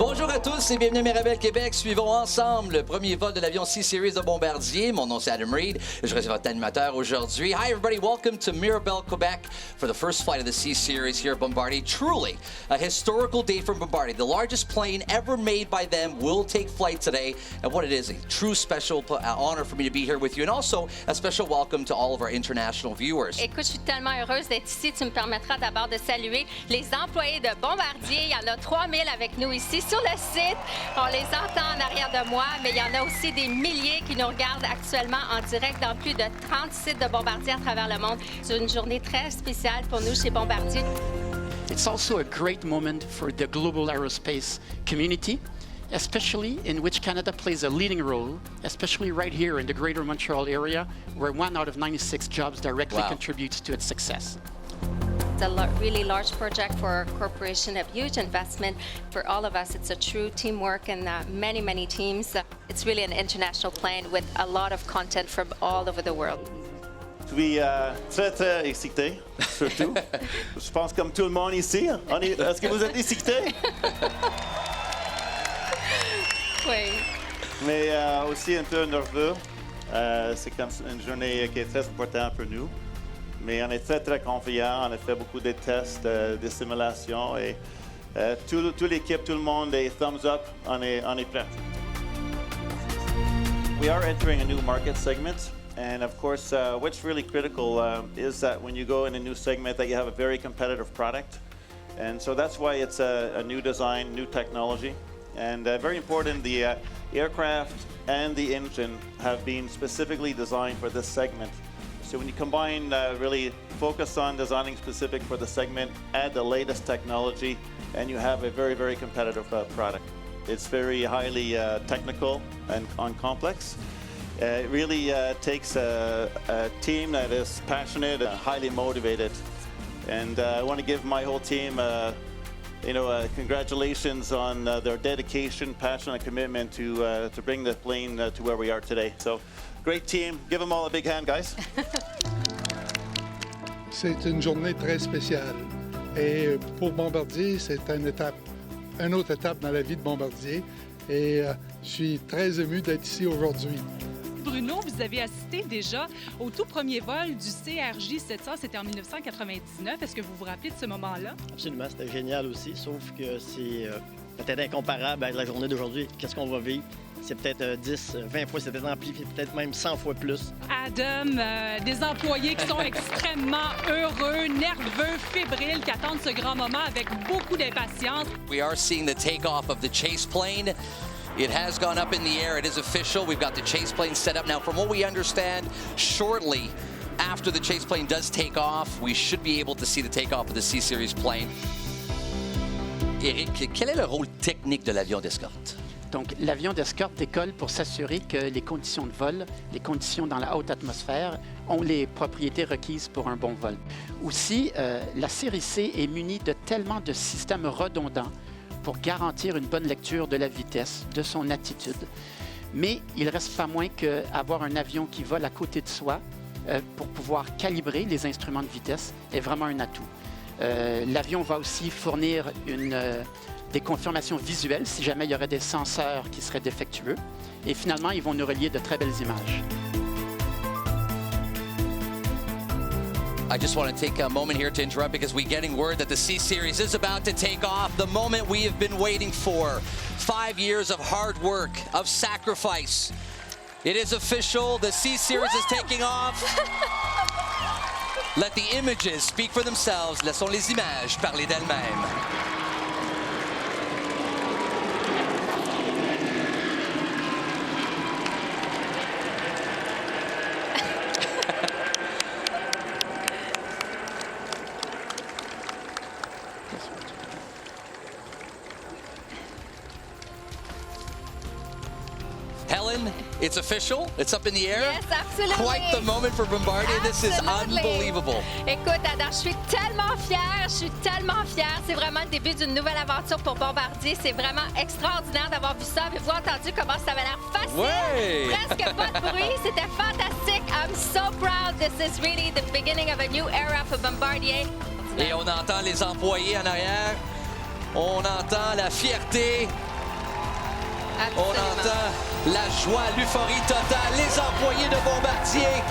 Bonjour à tous et bienvenue à Mirabel Québec. Suivons ensemble le premier vol de l'avion CSeries de Bombardier. Mon nom c'est Adam Reed. Je reste votre animateur aujourd'hui. Hi everybody, welcome to Mirabel, Quebec for the first flight of the CSeries here at Bombardier. Truly a historical day for Bombardier. The largest plane ever made by them will take flight today. And what it is, a true special honor for me to be here with you. And also a special welcome to all of our international viewers. Écoute, je suis tellement heureuse d'être ici. Tu me permettras d'abord de saluer les employés de Bombardier. Il y en a 3000 avec nous ici sur le site. On les entend en arrière de moi, mais il y en a aussi des milliers qui nous regardent actuellement en direct dans plus de 30 sites de Bombardier à travers le monde. C'est une journée très spéciale pour nous chez Bombardier. It's also a great moment for the global aerospace community, especially in which Canada plays a leading role, especially right here in the Greater Montreal area, where 1 out of 96 jobs directly contributes to its success. It's a really large project for a corporation of huge investment. For all of us, it's a true teamwork and many, many teams. It's really an international plane with a lot of content from all over the world. Je suis très, très excité, surtout. Je pense comme tout le monde ici. Est-ce que vous êtes excité? Oui. Mais aussi un peu nerveux. C'est comme une journée qui est très importante pour nous. Mais on est très, très confiants. On a fait beaucoup de tests, de simulations. Et toute l'équipe, tout le monde est thumbs up. On est prêt. We are entering a new market segment. And of course, what's really critical is that when you go in a new segment, that you have a very competitive product. And so that's why it's a new design, new technology. And very important, the aircraft and the engine have been specifically designed for this segment. So when you combine, really focus on designing specific for the segment, add the latest technology, and you have a very, very competitive product. It's very highly technical and complex. It really takes a team that is passionate and highly motivated. And I want to give my whole team congratulations on their dedication, passion, and commitment to bring the plane to where we are today. So, great team. Give them all a big hand, guys. C'est une journée très spéciale. Et pour Bombardier, c'est une autre étape dans la vie de Bombardier. Et je suis très ému d'être ici aujourd'hui. Bruno, vous avez assisté déjà au tout premier vol du CRJ 700, c'était en 1999. Est-ce que vous vous rappelez de ce moment-là? Absolument, c'était génial aussi, sauf que c'est peut-être incomparable avec la journée d'aujourd'hui. Qu'est-ce qu'on va vivre? C'est peut-être 10, 20 fois, c'est peut-être amplifié, peut-être même 100 fois plus. Adam, des employés qui sont extrêmement heureux, nerveux, fébriles, qui attendent ce grand moment avec beaucoup d'impatience. We are seeing the takeoff of the chase plane. It has gone up in the air. It is official. We've got the chase plane set up. Now, from what we understand, shortly after the chase plane does take off, we should be able to see the takeoff of the CSeries plane. Éric, quel est le rôle technique de l'avion d'escorte? Donc, l'avion d'escorte décolle pour s'assurer que les conditions de vol, les conditions dans la haute atmosphère ont les propriétés requises pour un bon vol. Aussi, la série C est munie de tellement de systèmes redondants pour garantir une bonne lecture de la vitesse, de son attitude. Mais il ne reste pas moins qu'avoir un avion qui vole à côté de soi pour pouvoir calibrer les instruments de vitesse est vraiment un atout. L'avion va aussi fournir des confirmations visuelles si jamais il y aurait des senseurs qui seraient défectueux. Et finalement, ils vont nous relier de très belles images. I just want to take a moment here to interrupt because we're getting word that the CSeries is about to take off. The moment we have been waiting for. 5 years of hard work, of sacrifice. It is official. The CSeries is taking off. Let the images speak for themselves. Laissons les images parler d'elles-mêmes. Helen, it's official. It's up in the air. Yes, absolutely. Quite the moment for Bombardier. This is unbelievable. Écoute, Adam, je suis tellement fière. C'est vraiment le début d'une nouvelle aventure pour Bombardier. C'est vraiment extraordinaire d'avoir vu ça. Avez-vous entendu comment ça avait l'air facile? Ouais. Presque pas de bruit. C'était fantastique. I'm so proud. This is really the beginning of a new era for Bombardier. Et on entend les employés en arrière. On entend la fierté On entend la joie, l'euphorie totale, les employés de Bombardier.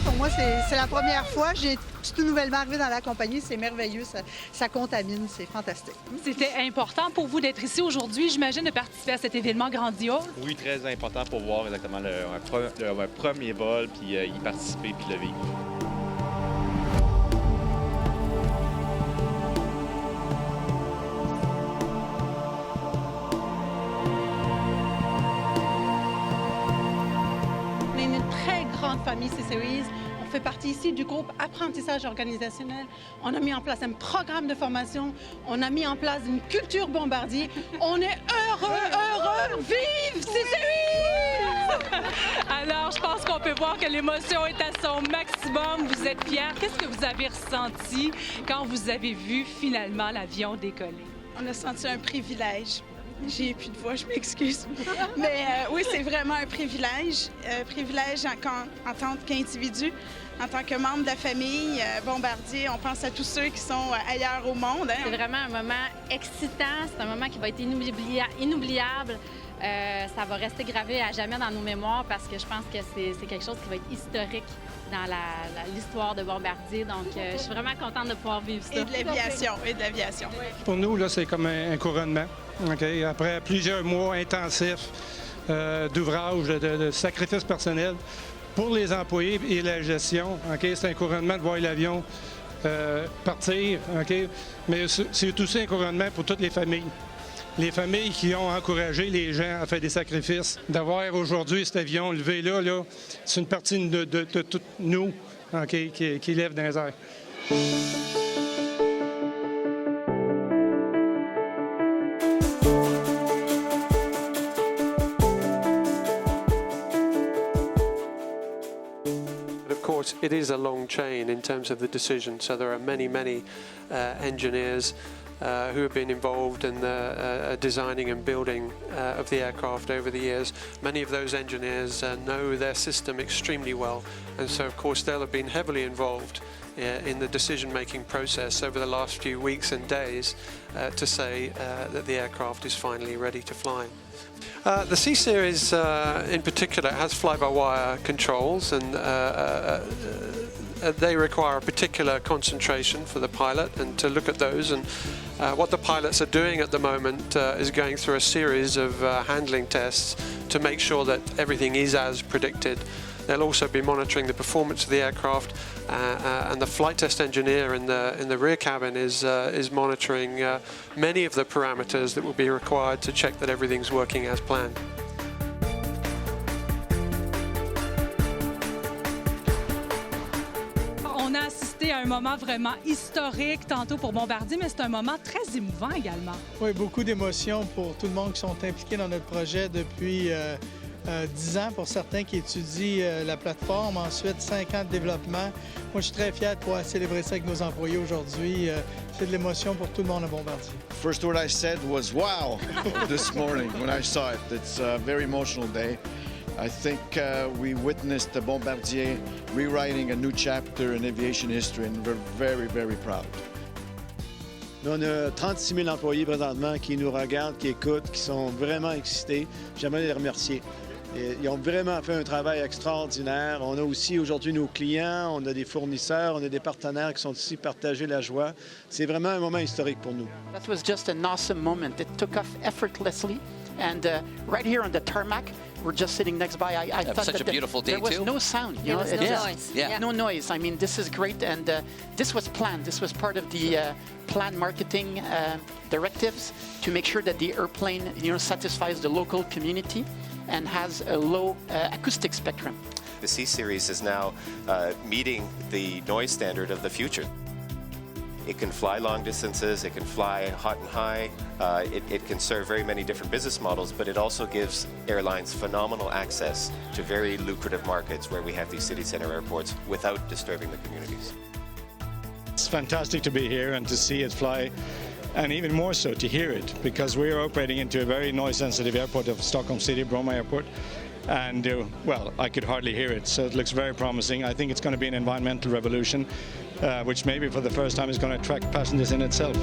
Pour moi, c'est la première fois. J'ai tout nouvellement arrivé dans la compagnie. C'est merveilleux. Ça contamine. C'est fantastique. C'était important pour vous d'être ici aujourd'hui, j'imagine, de participer à cet événement grandiose. Oui, très important pour voir exactement un premier vol, puis y participer, puis le vivre. On est une très grande famille CSeries. On fait partie ici du groupe apprentissage organisationnel. On a mis en place un programme de formation. On a mis en place une culture Bombardier. On est heureux! Vive CSeries! Alors, je pense qu'on peut voir que l'émotion est à son maximum. Vous êtes fiers. Qu'est-ce que vous avez ressenti quand vous avez vu finalement l'avion décoller? On a senti un privilège. J'ai plus de voix, je m'excuse. Mais oui, c'est vraiment un privilège. Privilège en tant qu'individu, en tant que membre de la famille Bombardier. On pense à tous ceux qui sont ailleurs au monde. Hein? C'est vraiment un moment excitant. C'est un moment qui va être inoubliable. Ça va rester gravé à jamais dans nos mémoires parce que je pense que c'est quelque chose qui va être historique dans l'histoire de Bombardier. Donc, je suis vraiment contente de pouvoir vivre ça. Et de l'aviation. Pour nous, là, c'est comme un couronnement. Okay? Après plusieurs mois intensifs d'ouvrage, de sacrifices personnels pour les employés et la gestion, okay? C'est un couronnement de voir l'avion partir, okay? Mais c'est aussi un couronnement pour toutes les familles. Les familles qui ont encouragé les gens à faire des sacrifices. D'avoir aujourd'hui cet avion levé là, c'est une partie de toutes nous, okay, qui lève dans les airs. Of course, it is a long chain in terms of the decision, so there are many engineers who have been involved in the designing and building of the aircraft over the years. Many of those engineers know their system extremely well, and so of course they'll have been heavily involved in the decision-making process over the last few weeks and days to say that the aircraft is finally ready to fly. The CSeries in particular has fly-by-wire controls, and they require a particular concentration for the pilot, and to look at those. And what the pilots are doing at the moment is going through a series of handling tests to make sure that everything is as predicted. They'll also be monitoring the performance of the aircraft, and the flight test engineer in the rear cabin is monitoring many of the parameters that will be required to check that everything's working as planned. On a assisté à un moment vraiment historique tantôt pour Bombardier, mais c'est un moment très émouvant également. Oui, beaucoup d'émotions pour tout le monde qui sont impliqués dans notre projet depuis 10 ans pour certains qui étudient la plateforme, ensuite 5 ans de développement. Moi, je suis très fier de pouvoir célébrer ça avec nos employés aujourd'hui. C'est de l'émotion pour tout le monde à Bombardier. First word I said was wow this morning when I saw it. It's a very emotional day. I think we witnessed the Bombardier rewriting a new chapter in aviation history, and we're very, very proud. On a 36 000 employés présentement qui nous regardent, qui écoutent, qui sont vraiment excités. J'aimerais les remercier. Ils ont vraiment fait un travail extraordinaire. On a aussi aujourd'hui nos clients, on a des fournisseurs, on a des partenaires qui sont ici partager la joie. C'est vraiment un moment historique pour nous. That was just an awesome moment. It took off effortlessly, and right here on the tarmac, we're just sitting next by. I thought such that a beautiful day there was too. no sound. There was no noise. Yeah. No noise. I mean, this is great, and this was planned. This was part of the planned marketing directives to make sure that the airplane, satisfies the local community and has a low acoustic spectrum. The CSeries is now meeting the noise standard of the future. It can fly long distances, it can fly hot and high, it can serve very many different business models, but it also gives airlines phenomenal access to very lucrative markets where we have these city center airports without disturbing the communities. It's fantastic to be here and to see it fly, and even more so to hear it, because we are operating into a very noise-sensitive airport of Stockholm City, Bromma Airport, and well, I could hardly hear it, so it looks very promising. I think it's going to be an environmental revolution, which maybe for the first time is going to attract passengers in itself.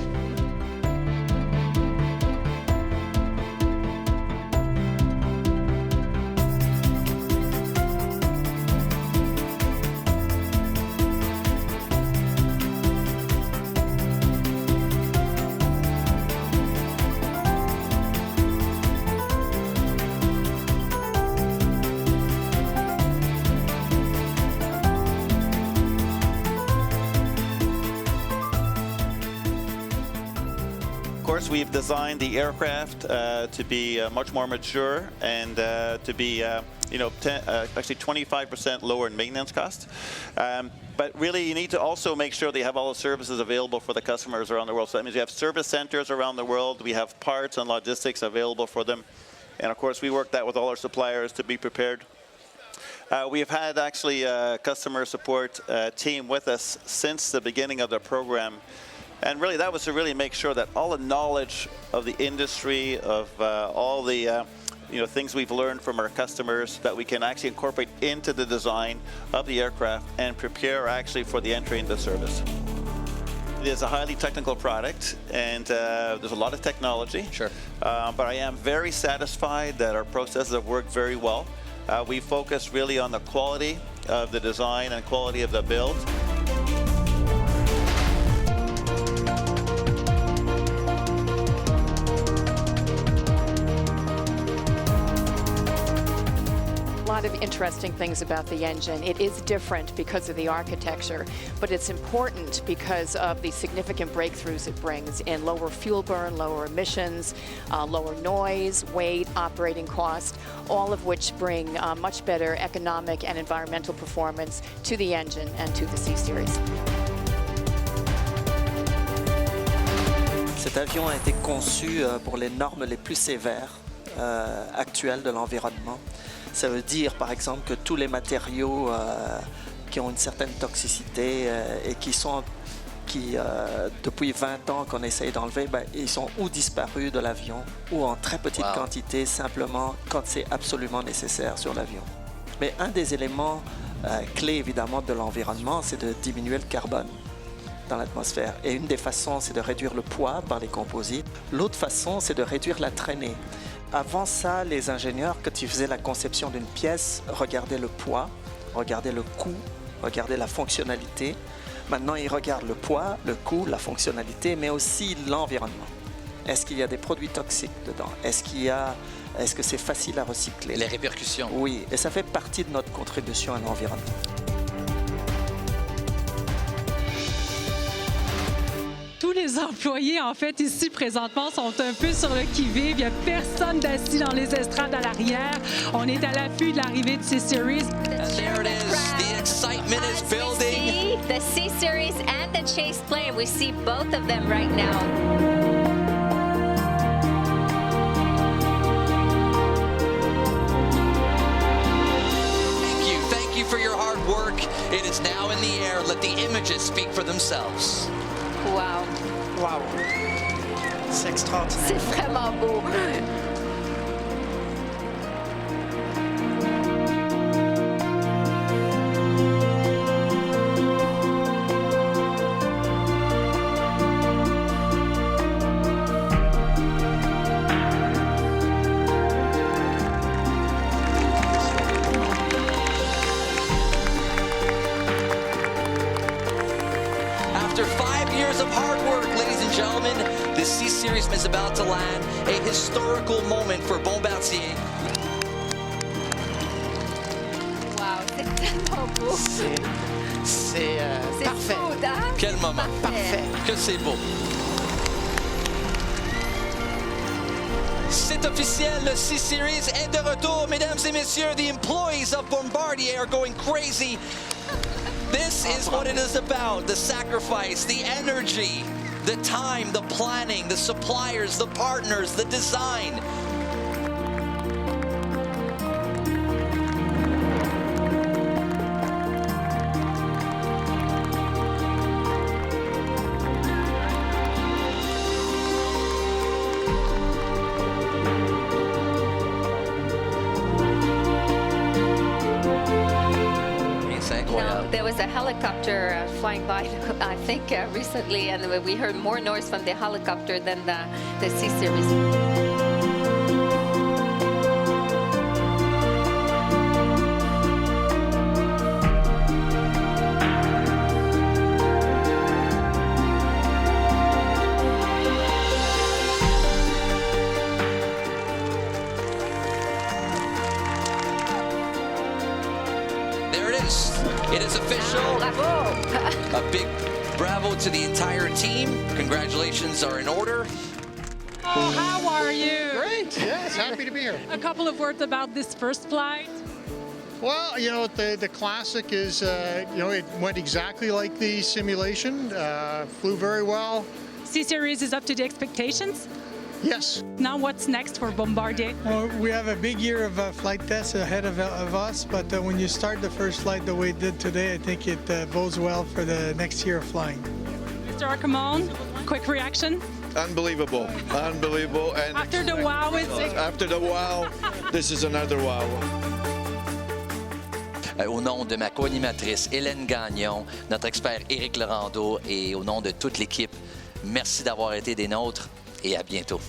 Of course, we've designed the aircraft to be much more mature and to be, actually 25% lower in maintenance costs. But really, you need to also make sure they have all the services available for the customers around the world. So that means you have service centers around the world. We have parts and logistics available for them. And of course, we work that with all our suppliers to be prepared. We have had actually a customer support team with us since the beginning of the program. And really, that was to really make sure that all the knowledge of the industry, of all the things we've learned from our customers, that we can actually incorporate into the design of the aircraft and prepare actually for the entry into service. It is a highly technical product, and there's a lot of technology. Sure. But I am very satisfied that our processes have worked very well. We focus really on the quality of the design and quality of the build. A lot of interesting things about the engine. It is different because of the architecture, but it's important because of the significant breakthroughs it brings in lower fuel burn, lower emissions, lower noise, weight, operating cost, all of which bring much better economic and environmental performance to the engine and to the C-Series. Cet avion a été conçu pour les normes les plus sévères actuelles de l'environnement. Ça veut dire, par exemple, que tous les matériaux qui ont une certaine toxicité et qui depuis 20 ans qu'on essaye d'enlever, ils sont ou disparus de l'avion ou en très petite quantité, simplement quand c'est absolument nécessaire sur l'avion. Mais un des éléments clés, évidemment, de l'environnement, c'est de diminuer le carbone dans l'atmosphère. Et une des façons, c'est de réduire le poids par les composites. L'autre façon, c'est de réduire la traînée. Avant ça, les ingénieurs, quand ils faisaient la conception d'une pièce, regardaient le poids, regardaient le coût, regardaient la fonctionnalité. Maintenant, ils regardent le poids, le coût, la fonctionnalité, mais aussi l'environnement. Est-ce qu'il y a des produits toxiques dedans? Est-ce que c'est facile à recycler? Les répercussions. Oui, et ça fait partie de notre contribution à l'environnement. Tous les employés, en fait, ici, présentement, sont un peu sur le qui-vive. Il n'y a personne d'assis dans les estrades à l'arrière. On est à l'affût de l'arrivée de C-Series. There it is. The excitement is building. The C-Series and the Chase plane. We see both of them right now. Thank you for your hard work. It is now in the air. Let the images speak for themselves. Wow. Wow. C'est extraordinaire. C'est vraiment beau. After 5 years of hard work, ladies and gentlemen, the C-Series is about to land, a historical moment for Bombardier. Wow, c'est tellement beau. C'est parfait. Beau, hein? Quel moment. Parfait. Que c'est beau. C'est officiel, le C-Series est de retour, mesdames et messieurs. The employees of Bombardier are going crazy. This This is what it is about, the sacrifice, the energy, the time, the planning, the suppliers, the partners, the design. There was a helicopter flying by, I think, recently, and we heard more noise from the helicopter than the CSeries. It is official. Bravo. A big bravo to the entire team. Congratulations are in order. Oh, how are you? Great. Yes, happy to be here. A couple of words about this first flight. Well, you know, the classic is, you know, it went exactly like the simulation. Flew very well. CSeries is up to the expectations? Yes. Now what's next for Bombardier? Well, we have a big year of flight tests ahead of us, but when you start the first flight the way it did today, I think it bodes well for the next year of flying. Mr. Arcamon, quick reaction? Unbelievable. Unbelievable. And after the wow, after the wow, this is another wow. Au nom de ma co-animatrice Hélène Gagnon, notre expert Éric Laurando et au nom de toute l'équipe, merci d'avoir été des nôtres et à bientôt.